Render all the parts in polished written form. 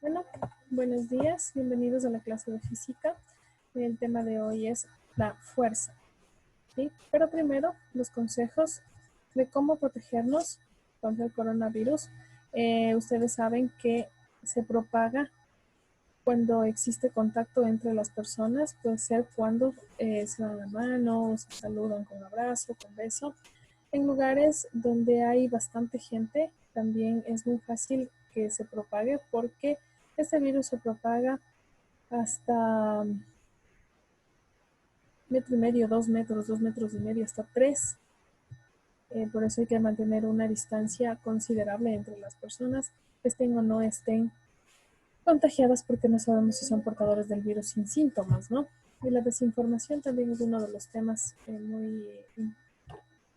Bueno, buenos días, bienvenidos a la clase de física. El tema de hoy es la fuerza, ¿sí? Pero primero, los consejos de cómo protegernos contra el coronavirus. Ustedes saben que se propaga cuando existe contacto entre las personas, puede ser cuando se dan la mano, se saludan con abrazo, con beso. En lugares donde hay bastante gente, también es muy fácil que se propague porque este virus se propaga hasta 1,5 metros, 2 metros, 2,5 metros, hasta 3. Por eso hay que mantener una distancia considerable entre las personas, estén o no estén contagiadas, porque no sabemos si son portadores del virus sin síntomas, ¿no? Y la desinformación también es uno de los temas muy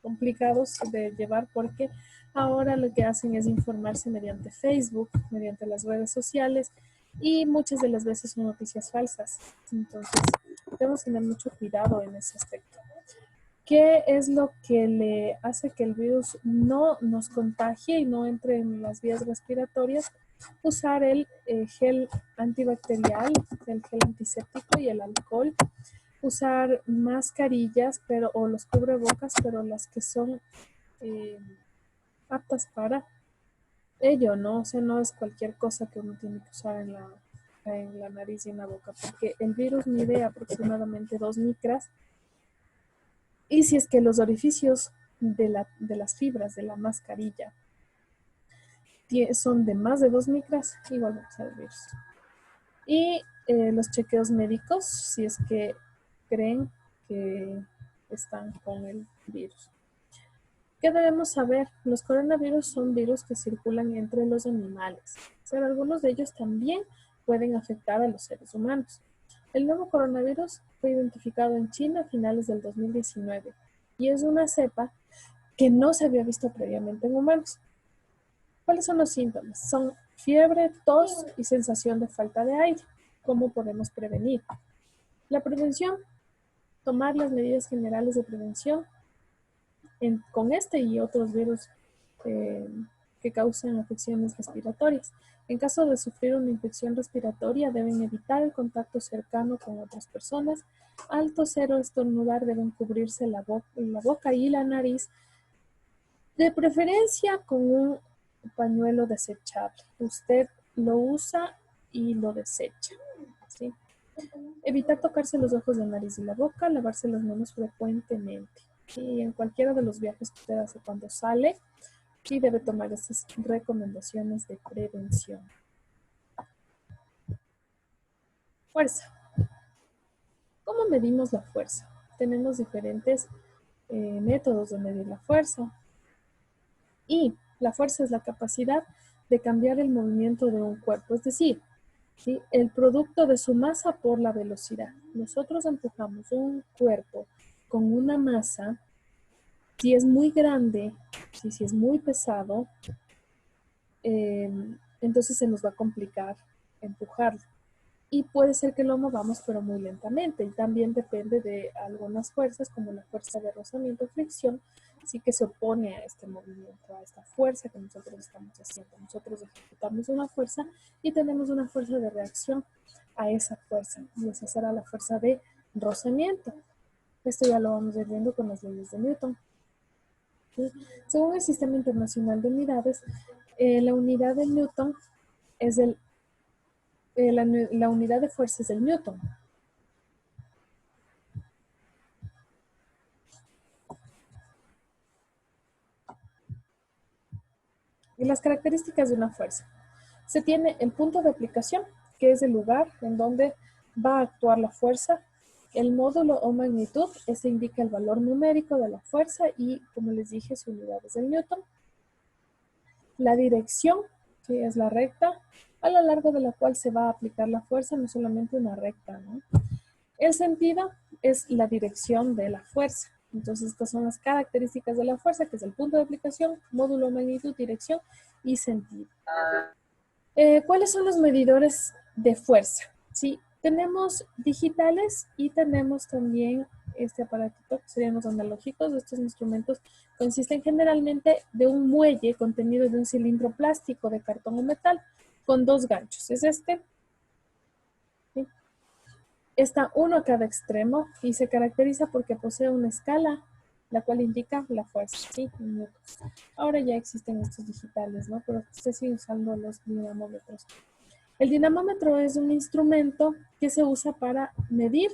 complicados de llevar, porque ahora lo que hacen es informarse mediante Facebook, mediante las redes sociales, y muchas de las veces son noticias falsas. Entonces, debemos tener mucho cuidado en ese aspecto. ¿Qué es lo que le hace que el virus no nos contagie y no entre en las vías respiratorias? Usar el gel antibacterial, el gel antiséptico y el alcohol. Usar mascarillas o los cubrebocas, pero las que son aptas para ello, ¿no? O sea, no es cualquier cosa que uno tiene que usar en la nariz y en la boca, porque el virus mide aproximadamente 2 micras, y si es que los orificios de las fibras de la mascarilla son de más de 2 micras, igual va a ser el virus. Y los chequeos médicos, si es que creen que están con el virus. ¿Qué debemos saber? Los coronavirus son virus que circulan entre los animales. Pero algunos de ellos también pueden afectar a los seres humanos. El nuevo coronavirus fue identificado en China a finales del 2019 y es una cepa que no se había visto previamente en humanos. ¿Cuáles son los síntomas? Son fiebre, tos y sensación de falta de aire. ¿Cómo podemos prevenir? La prevención, tomar las medidas generales de prevención con este y otros virus que causan afecciones respiratorias. En caso de sufrir una infección respiratoria, deben evitar el contacto cercano con otras personas. Al toser o estornudar, deben cubrirse la boca y la nariz, de preferencia con un pañuelo desechable. Usted lo usa y lo desecha, ¿sí? Evitar tocarse los ojos, la nariz y la boca, lavarse las manos frecuentemente. Y en cualquiera de los viajes que usted hace cuando sale, sí debe tomar estas recomendaciones de prevención. Fuerza. ¿Cómo medimos la fuerza? Tenemos diferentes métodos de medir la fuerza. Y la fuerza es la capacidad de cambiar el movimiento de un cuerpo, es decir, ¿sí?, el producto de su masa por la velocidad. Nosotros empujamos un cuerpo con una masa. Si es muy grande, si es muy pesado, entonces se nos va a complicar empujarlo. Y puede ser que lo movamos, pero muy lentamente. Y también depende de algunas fuerzas, como la fuerza de rozamiento o fricción, sí que se opone a este movimiento, a esta fuerza que nosotros estamos haciendo. Nosotros ejecutamos una fuerza y tenemos una fuerza de reacción a esa fuerza. Y esa será la fuerza de rozamiento. Esto ya lo vamos a ir viendo con las leyes de Newton. ¿Sí? Según el Sistema Internacional de Unidades, la unidad de Newton es la unidad de fuerza es el Newton. Y las características de una fuerza. Se tiene el punto de aplicación, que es el lugar en donde va a actuar la fuerza. El módulo o magnitud, ese indica el valor numérico de la fuerza y, como les dije, su unidad es el Newton. La dirección, que es la recta a lo largo de la cual se va a aplicar la fuerza, no solamente una recta, ¿no? El sentido es la dirección de la fuerza. Entonces, estas son las características de la fuerza, que es el punto de aplicación, módulo, magnitud, dirección y sentido. ¿Cuáles son los medidores de fuerza? Sí, tenemos digitales y tenemos también este aparatito, que serían los analógicos. Estos instrumentos consisten generalmente de un muelle contenido de un cilindro plástico de cartón o metal. con dos ganchos. Es este. ¿Sí? Está uno a cada extremo y se caracteriza porque posee una escala, la cual indica la fuerza, ¿sí? En newtons. Ahora ya existen estos digitales, ¿no? Pero se sigue usando los dinamómetros. El dinamómetro es un instrumento que se usa para medir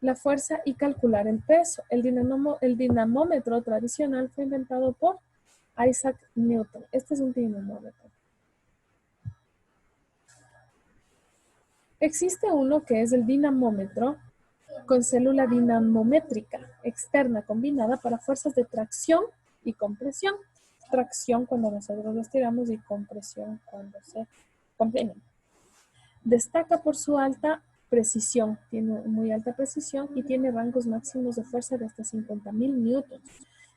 la fuerza y calcular el peso. El dinamómetro tradicional fue inventado por Isaac Newton. Este es un dinamómetro. Existe uno que es el dinamómetro con célula dinamométrica externa combinada para fuerzas de tracción y compresión. Tracción cuando nosotros los tiramos y compresión cuando se comprimen. Destaca por su alta precisión, tiene muy alta precisión y tiene rangos máximos de fuerza de hasta 50.000 newtons,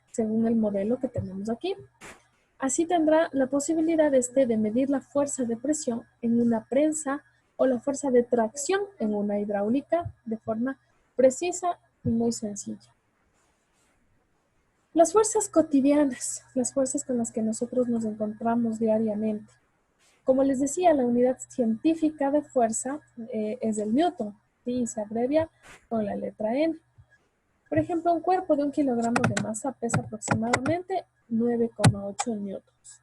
según el modelo que tenemos aquí. Así tendrá la posibilidad de medir la fuerza de presión en una prensa o la fuerza de tracción en una hidráulica de forma precisa y muy sencilla. Las fuerzas cotidianas, las fuerzas con las que nosotros nos encontramos diariamente. Como les decía, la unidad científica de fuerza es el newton, ¿sí? Y se abrevia con la letra N. Por ejemplo, un cuerpo de 1 kilogramo de masa pesa aproximadamente 9,8 newtons.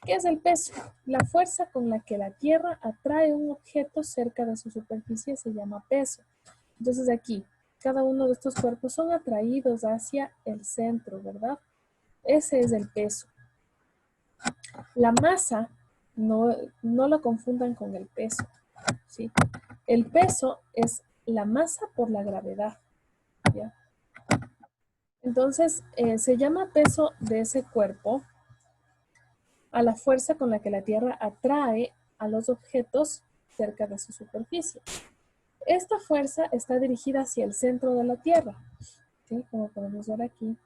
¿Qué es el peso? La fuerza con la que la Tierra atrae un objeto cerca de su superficie se llama peso. Entonces aquí, cada uno de estos cuerpos son atraídos hacia el centro, ¿verdad? Ese es el peso. La masa, no lo confundan con el peso, ¿sí? El peso es la masa por la gravedad, ¿ya? Entonces, se llama peso de ese cuerpo a la fuerza con la que la Tierra atrae a los objetos cerca de su superficie. Esta fuerza está dirigida hacia el centro de la Tierra, ¿sí? Como podemos ver aquí.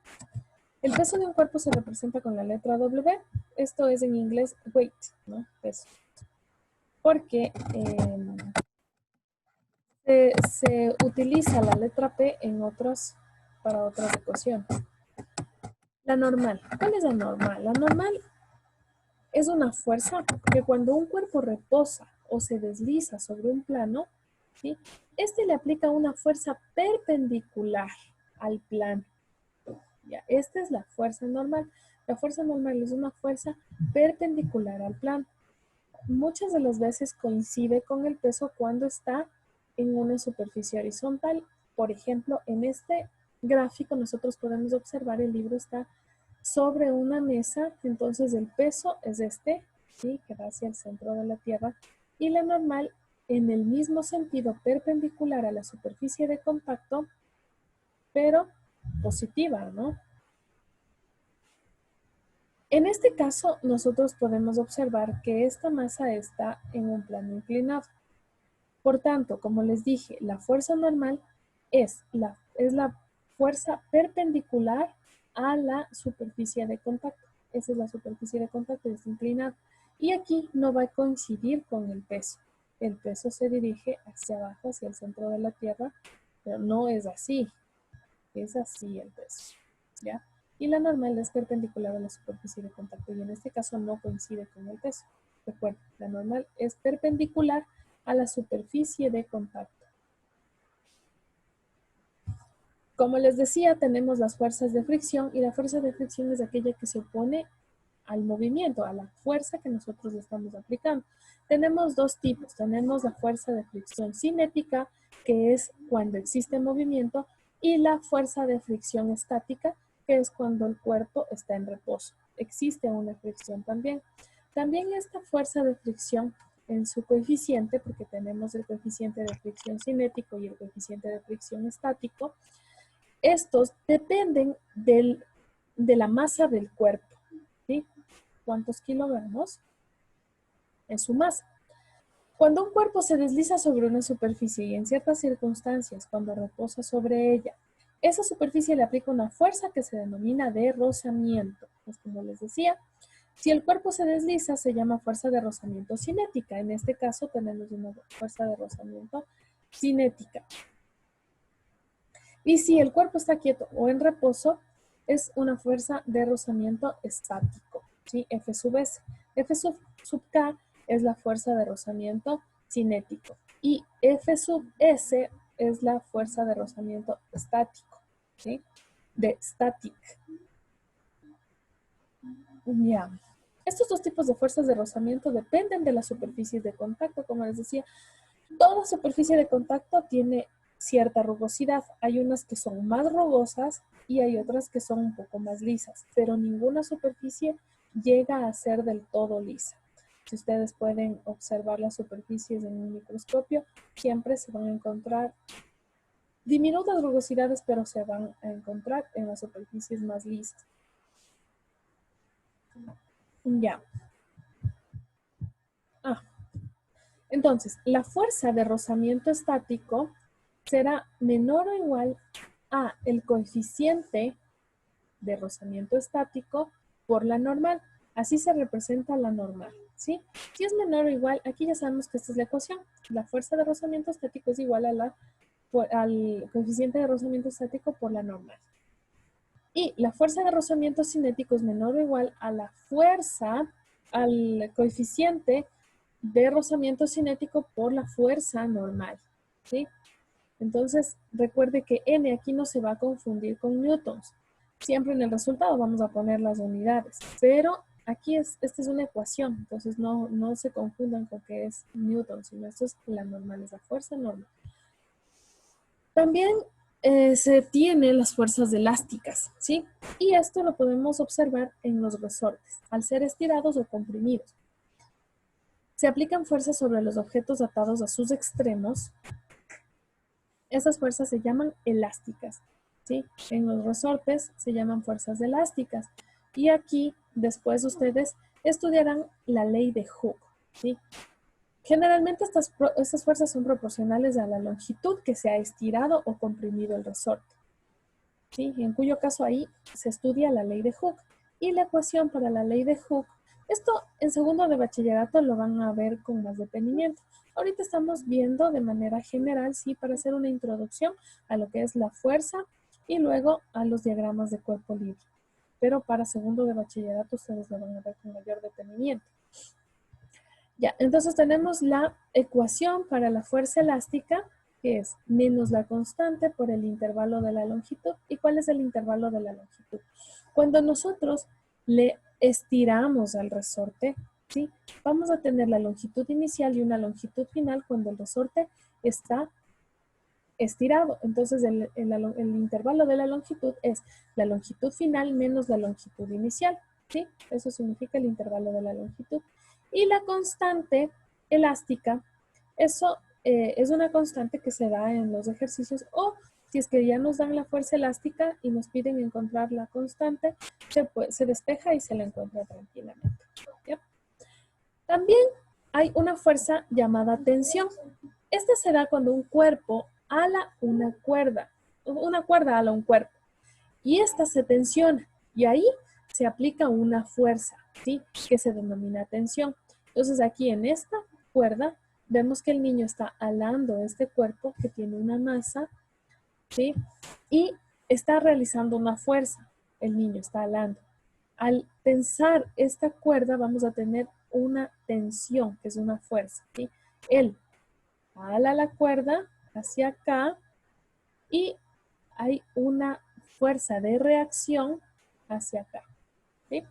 El peso de un cuerpo se representa con la letra W. Esto es en inglés weight, ¿no? Peso. Porque se utiliza la letra P para otras ecuaciones. La normal. ¿Cuál es la normal? La normal es una fuerza que cuando un cuerpo reposa o se desliza sobre un plano, ¿sí? Este le aplica una fuerza perpendicular al plano. ¿Ya? Esta es la fuerza normal. La fuerza normal es una fuerza perpendicular al plano. Muchas de las veces coincide con el peso cuando está en una superficie horizontal. Por ejemplo, en este gráfico nosotros podemos observar el libro está sobre una mesa, entonces el peso es ¿sí? Que va hacia el centro de la Tierra, y la normal en el mismo sentido perpendicular a la superficie de contacto, pero positiva, ¿no? En este caso, nosotros podemos observar que esta masa está en un plano inclinado. Por tanto, como les dije, la fuerza normal es la fuerza perpendicular a la superficie de contacto. Esa es la superficie de contacto, está inclinada. Y aquí no va a coincidir con el peso. El peso se dirige hacia abajo, hacia el centro de la Tierra, pero no es así. Es así el peso, ¿ya? Y la normal es perpendicular a la superficie de contacto y en este caso no coincide con el peso. Recuerden, la normal es perpendicular a la superficie de contacto. Como les decía, tenemos las fuerzas de fricción y la fuerza de fricción es aquella que se opone al movimiento, a la fuerza que nosotros le estamos aplicando. Tenemos dos tipos. Tenemos la fuerza de fricción cinética, que es cuando existe movimiento, y la fuerza de fricción estática, que es cuando el cuerpo está en reposo. Existe una fricción también. También esta fuerza de fricción en su coeficiente, porque tenemos el coeficiente de fricción cinético y el coeficiente de fricción estático, estos dependen de la masa del cuerpo, ¿sí? ¿Cuántos kilogramos? Es su masa. Cuando un cuerpo se desliza sobre una superficie y en ciertas circunstancias, cuando reposa sobre ella, esa superficie le aplica una fuerza que se denomina de rozamiento. Pues como les decía, si el cuerpo se desliza, se llama fuerza de rozamiento cinética. En este caso tenemos una fuerza de rozamiento cinética. Y si el cuerpo está quieto o en reposo, es una fuerza de rozamiento estático, ¿sí? F sub S. F sub K es la fuerza de rozamiento cinético. Y F sub S es la fuerza de rozamiento estático, ¿sí? De static. Ya. Estos dos tipos de fuerzas de rozamiento dependen de las superficies de contacto. Como les decía, toda superficie de contacto tiene cierta rugosidad. Hay unas que son más rugosas y hay otras que son un poco más lisas, pero ninguna superficie llega a ser del todo lisa. Si ustedes pueden observar las superficies en un microscopio, siempre se van a encontrar diminutas rugosidades, pero se van a encontrar en las superficies más lisas. Ya. Entonces, la fuerza de rozamiento estático será menor o igual a el coeficiente de rozamiento estático por la normal. Así se representa la normal, ¿sí? Si es menor o igual, aquí ya sabemos que esta es la ecuación. La fuerza de rozamiento estático es igual a al coeficiente de rozamiento estático por la normal. Y la fuerza de rozamiento cinético es menor o igual a la fuerza, al coeficiente de rozamiento cinético por la fuerza normal, ¿sí? Entonces, recuerde que N aquí no se va a confundir con newtons. Siempre en el resultado vamos a poner las unidades, pero aquí esta es una ecuación, entonces no se confundan con que es newton, sino esto es la normal, es la fuerza normal. También se tienen las fuerzas elásticas, ¿sí? Y esto lo podemos observar en los resortes, al ser estirados o comprimidos. Se aplican fuerzas sobre los objetos atados a sus extremos. Esas fuerzas se llaman elásticas, ¿sí? En los resortes se llaman fuerzas elásticas. Y aquí después ustedes estudiarán la ley de Hooke, ¿sí? Generalmente estas fuerzas son proporcionales a la longitud que se ha estirado o comprimido el resorte, ¿sí? En cuyo caso ahí se estudia la ley de Hooke. Y la ecuación para la ley de Hooke, esto en segundo de bachillerato lo van a ver con más detenimiento. Ahorita estamos viendo de manera general, sí, para hacer una introducción a lo que es la fuerza y luego a los diagramas de cuerpo libre. Pero para segundo de bachillerato ustedes lo van a ver con mayor detenimiento. Ya, entonces tenemos la ecuación para la fuerza elástica, que es menos la constante por el intervalo de la longitud. ¿Y cuál es el intervalo de la longitud? Cuando nosotros le estiramos al resorte, ¿sí? Vamos a tener la longitud inicial y una longitud final cuando el resorte está estirado. Entonces el intervalo de la longitud es la longitud final menos la longitud inicial, ¿sí? Eso significa el intervalo de la longitud. Y la constante elástica, eso es una constante que se da en los ejercicios, o si es que ya nos dan la fuerza elástica y nos piden encontrar la constante, se despeja y se la encuentra tranquilamente, ¿ya? También hay una fuerza llamada tensión. Esta se da cuando un cuerpo ala una cuerda ala un cuerpo, y esta se tensiona, y ahí se aplica una fuerza, ¿sí? Que se denomina tensión. Entonces aquí en esta cuerda vemos que el niño está alando este cuerpo que tiene una masa, ¿sí? Y está realizando una fuerza, el niño está alando. Al tensar esta cuerda vamos a tener una tensión, que es una fuerza, ¿sí? Él ala la cuerda hacia acá y hay una fuerza de reacción hacia acá, ¿sí?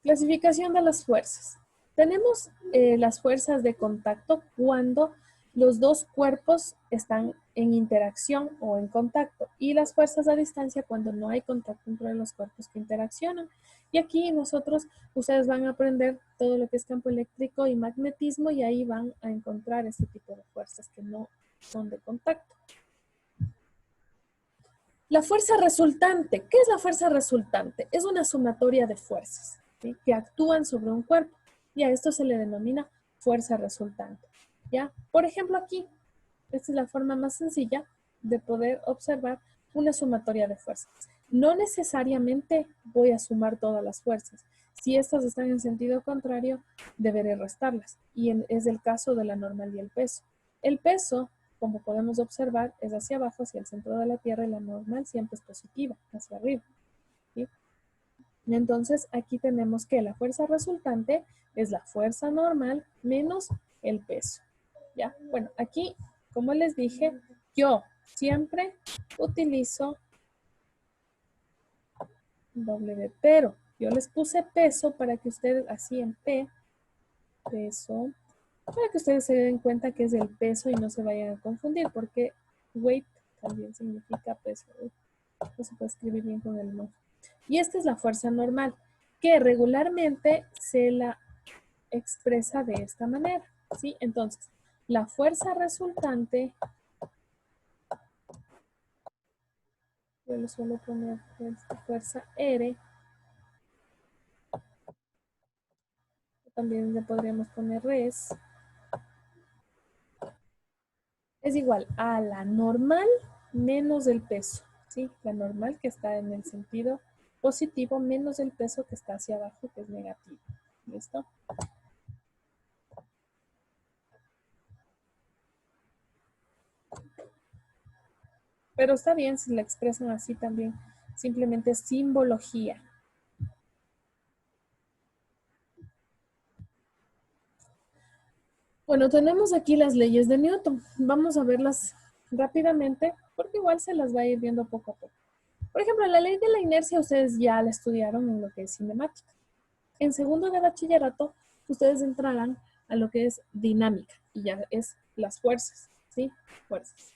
Clasificación de las fuerzas. Tenemos las fuerzas de contacto cuando los dos cuerpos están en interacción o en contacto, y las fuerzas a distancia cuando no hay contacto entre los cuerpos que interaccionan. Y aquí ustedes van a aprender todo lo que es campo eléctrico y magnetismo, y ahí van a encontrar ese tipo de fuerzas que no son de contacto. La fuerza resultante. ¿Qué es la fuerza resultante? Es una sumatoria de fuerzas, ¿sí? Que actúan sobre un cuerpo, y a esto se le denomina fuerza resultante, ¿ya? Por ejemplo, aquí, esta es la forma más sencilla de poder observar una sumatoria de fuerzas. No necesariamente voy a sumar todas las fuerzas. Si estas están en sentido contrario, deberé restarlas, y es el caso de la normal y el peso. El peso, como podemos observar, es hacia abajo, hacia el centro de la Tierra, y la normal siempre es positiva, hacia arriba, ¿sí? Entonces, aquí tenemos que la fuerza resultante es la fuerza normal menos el peso. ¿Ya? Bueno, aquí, como les dije, yo siempre utilizo W, pero yo les puse peso para que ustedes, así en P, peso, para que ustedes se den cuenta que es el peso y no se vayan a confundir, porque weight también significa peso. No se puede escribir bien con el no. Y esta es la fuerza normal, que regularmente se la expresa de esta manera, ¿sí? Entonces, la fuerza resultante, yo le suelo poner fuerza R, también le podríamos poner res, es igual a la normal menos el peso, ¿sí? La normal que está en el sentido positivo menos el peso que está hacia abajo, que es negativo. ¿Listo? Pero está bien si la expresan así también, simplemente simbología. Bueno, tenemos aquí las leyes de Newton. Vamos a verlas rápidamente, porque igual se las va a ir viendo poco a poco. Por ejemplo, la ley de la inercia ustedes ya la estudiaron en lo que es cinemática. En segundo de bachillerato, ustedes entrarán a lo que es dinámica, y ya es las fuerzas, ¿sí? Fuerzas.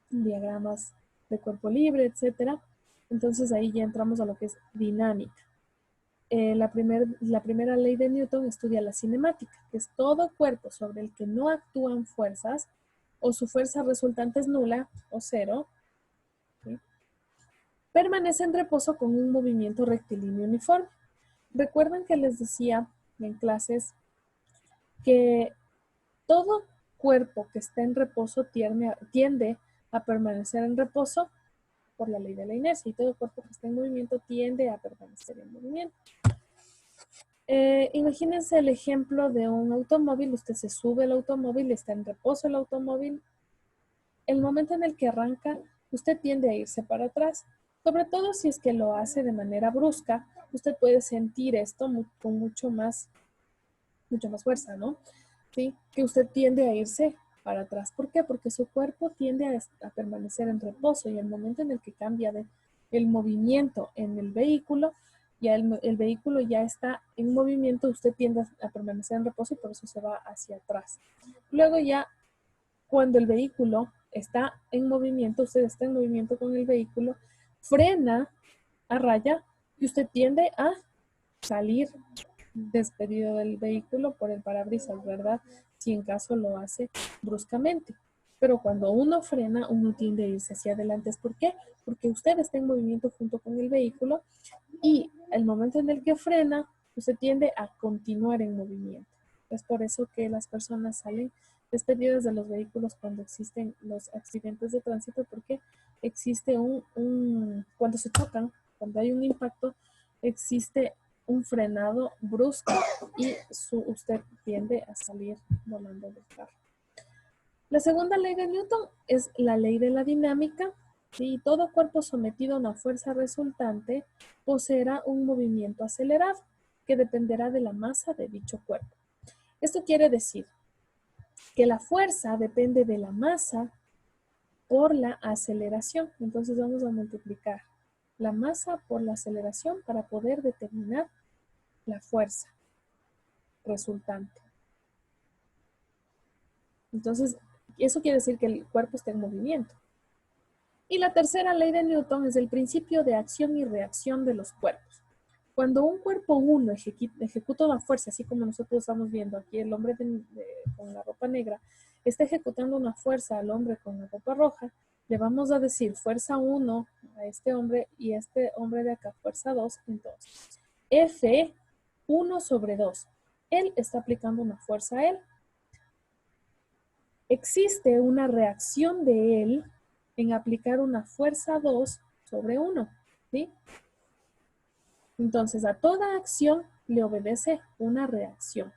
Diagramas de cuerpo libre, etcétera. Entonces ahí ya entramos a lo que es dinámica. La primera ley de Newton estudia la cinemática, que es todo cuerpo sobre el que no actúan fuerzas o su fuerza resultante es nula o cero, ¿sí? Permanece en reposo con un movimiento rectilíneo uniforme. Recuerdan que les decía en clases que todo cuerpo que está en reposo tiende a permanecer en reposo por la ley de la inercia, y todo cuerpo que está en movimiento tiende a permanecer en movimiento. Imagínense el ejemplo de un automóvil. Usted se sube al automóvil, está en reposo el automóvil. El momento en el que arranca, usted tiende a irse para atrás. Sobre todo si es que lo hace de manera brusca, usted puede sentir esto con mucha más fuerza, ¿no? ¿Sí? Que usted tiende a irse para atrás. ¿Por qué? Porque su cuerpo tiende a permanecer en reposo, y el momento en el que cambia el movimiento en el vehículo, ya el vehículo ya está en movimiento, usted tiende a permanecer en reposo y por eso se va hacia atrás. Luego ya cuando el vehículo está en movimiento, usted está en movimiento con el vehículo, frena a raya y usted tiende a salir despedido del vehículo por el parabrisas, ¿verdad? Si en caso lo hace bruscamente. Pero cuando uno frena, uno tiende a irse hacia adelante. ¿Es por qué? Porque usted está en movimiento junto con el vehículo, y el momento en el que frena, usted tiende a continuar en movimiento. Es por eso que las personas salen despedidas de los vehículos cuando existen los accidentes de tránsito, porque existe cuando se chocan, cuando hay un impacto, existe un frenado brusco y usted tiende a salir volando del carro. La segunda ley de Newton es la ley de la dinámica. ¿Sí? Todo cuerpo sometido a una fuerza resultante poseerá un movimiento acelerado que dependerá de la masa de dicho cuerpo. Esto quiere decir que la fuerza depende de la masa por la aceleración. Entonces vamos a multiplicar la masa por la aceleración para poder determinar la fuerza resultante. Entonces, eso quiere decir que el cuerpo está en movimiento. Y la tercera ley de Newton es el principio de acción y reacción de los cuerpos. Cuando un cuerpo uno ejecuta una fuerza, así como nosotros estamos viendo aquí, el hombre con la ropa negra está ejecutando una fuerza al hombre con la ropa roja, le vamos a decir fuerza 1 a este hombre, y este hombre de acá fuerza 2. Entonces, F 1/2. Él está aplicando una fuerza a él. Existe una reacción de él en aplicar una fuerza 2 sobre 1, ¿sí? Entonces, a toda acción le obedece una reacción.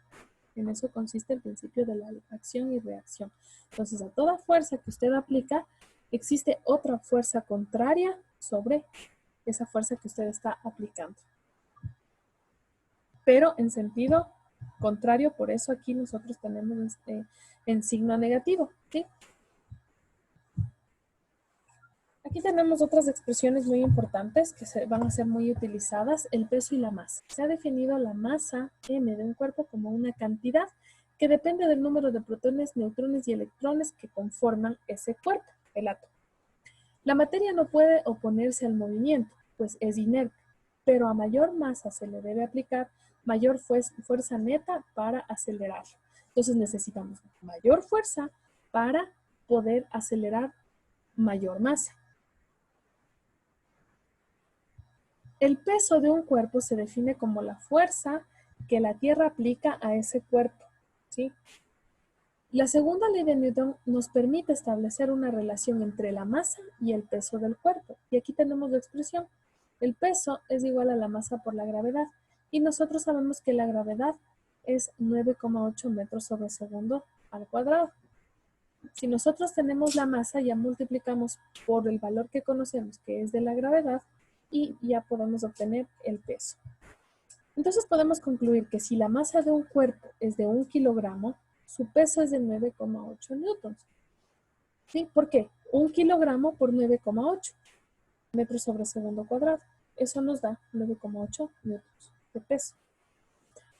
En eso consiste el principio de la acción y reacción. Entonces, a toda fuerza que usted aplica, existe otra fuerza contraria sobre esa fuerza que usted está aplicando. pero en sentido contrario, por eso aquí nosotros tenemos en signo negativo, ¿sí? Aquí tenemos otras expresiones muy importantes que van a ser muy utilizadas, el peso y la masa. Se ha definido la masa m de un cuerpo como una cantidad que depende del número de protones, neutrones y electrones que conforman ese cuerpo, el átomo. La materia no puede oponerse al movimiento, pues es inerte, pero a mayor masa se le debe aplicar mayor fuerza neta para acelerarlo. Entonces necesitamos mayor fuerza para poder acelerar mayor masa. El peso de un cuerpo se define como la fuerza que la Tierra aplica a ese cuerpo, ¿sí? La segunda ley de Newton nos permite establecer una relación entre la masa y el peso del cuerpo. Y aquí tenemos la expresión. El peso es igual a la masa por la gravedad. Y nosotros sabemos que la gravedad es 9,8 metros sobre segundo al cuadrado. Si nosotros tenemos la masa, ya multiplicamos por el valor que conocemos, que es de la gravedad, y ya podemos obtener el peso. Entonces podemos concluir que si la masa de un cuerpo es de 1 kilogramo, su peso es de 9,8 newtons. ¿Sí? ¿Por qué? 1 kilogramo por 9,8 metros sobre segundo cuadrado. Eso nos da 9,8 newtons de peso.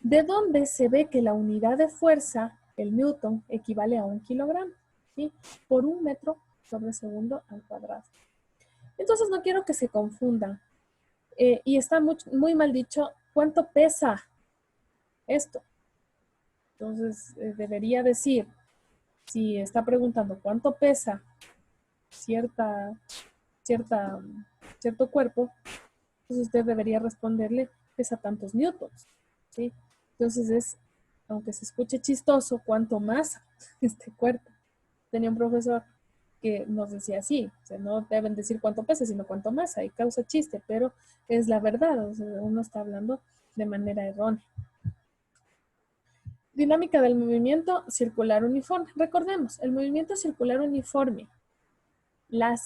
¿De dónde se ve que la unidad de fuerza, el newton, equivale a 1 kilogramo? ¿Sí? Por 1 metro sobre segundo al cuadrado. Entonces no quiero que se confundan. Y está muy mal dicho, ¿cuánto pesa esto? Entonces debería decir, si está preguntando cuánto pesa cierto cuerpo, pues usted debería responderle, pesa tantos newtons, ¿sí? Entonces aunque se escuche chistoso, ¿cuánto más este cuerpo? Tenía un profesor que nos decía así, o sea, no deben decir cuánto pesa, sino cuánto masa, y causa chiste, pero es la verdad, o sea, uno está hablando de manera errónea. Dinámica del movimiento circular uniforme. Recordemos, el movimiento circular uniforme.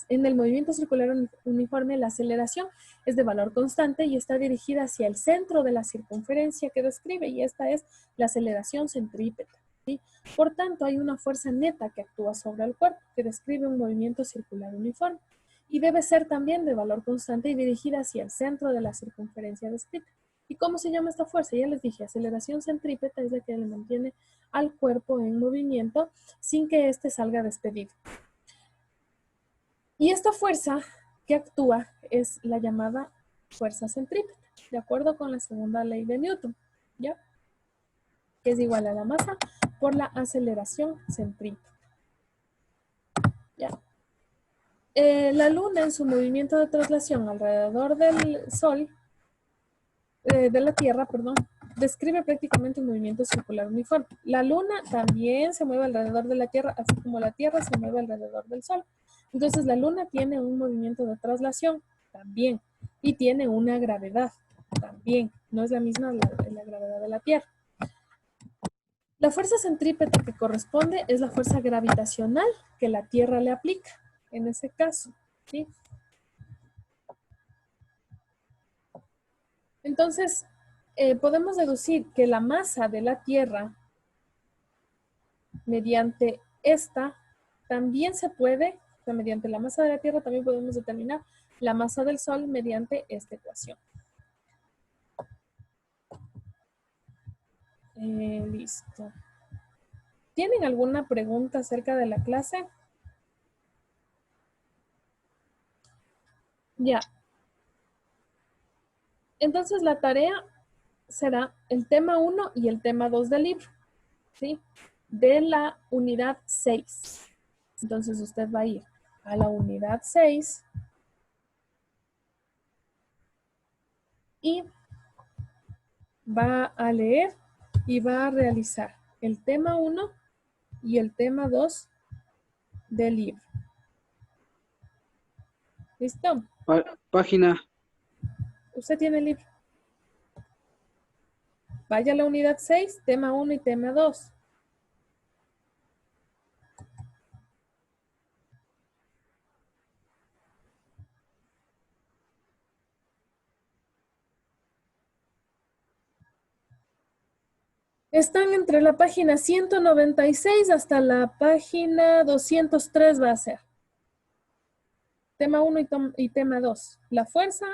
En el movimiento circular uniforme, la aceleración es de valor constante y está dirigida hacia el centro de la circunferencia que describe, y esta es la aceleración centrípeta, ¿sí? Por tanto, hay una fuerza neta que actúa sobre el cuerpo, que describe un movimiento circular uniforme, y debe ser también de valor constante y dirigida hacia el centro de la circunferencia descrita. ¿Y cómo se llama esta fuerza? Ya les dije, aceleración centrípeta es la que le mantiene al cuerpo en movimiento sin que éste salga despedido. Y esta fuerza que actúa es la llamada fuerza centrípeta, de acuerdo con la segunda ley de Newton, ¿ya? Que es igual a la masa por la aceleración centrípeta. ¿Ya? La Luna en su movimiento de traslación alrededor del Sol, de la Tierra, perdón, describe prácticamente un movimiento circular uniforme. La Luna también se mueve alrededor de la Tierra, así como la Tierra se mueve alrededor del Sol. Entonces la Luna tiene un movimiento de traslación también, y tiene una gravedad también. No es la misma la gravedad de la Tierra. La fuerza centrípeta que corresponde es la fuerza gravitacional que la Tierra le aplica, en ese caso, ¿sí? Entonces, podemos deducir que la masa de la Tierra, mediante esta, también se puede, o sea, mediante la masa de la Tierra también podemos determinar la masa del Sol mediante esta ecuación. Listo. ¿Tienen alguna pregunta acerca de la clase? Ya. Entonces la tarea será el tema 1 y el tema 2 del libro, ¿sí? De la unidad 6. Entonces usted va a ir a la unidad 6 y va a leer y va a realizar el tema 1 y el tema 2 del libro. ¿Listo? Página. Usted tiene el libro. Vaya a la unidad 6, tema 1 y tema 2. Están entre la página 196 hasta la página 203 va a ser. Tema 1 y tema 2. La fuerza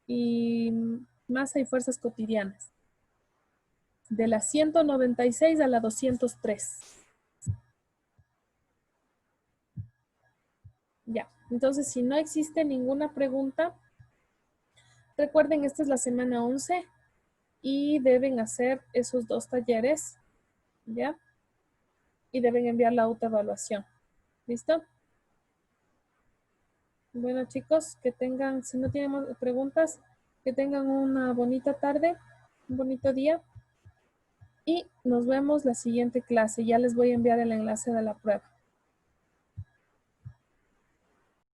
y masa y fuerzas cotidianas. De la 196 a la 203. Ya, entonces si no existe ninguna pregunta, recuerden, esta es la semana 11 y deben hacer esos 2 talleres, ¿ya? Y deben enviar la autoevaluación. ¿Listo? Bueno, chicos, que tengan, si no tienen más preguntas, que tengan una bonita tarde, un bonito día y nos vemos la siguiente clase. Ya les voy a enviar el enlace de la prueba.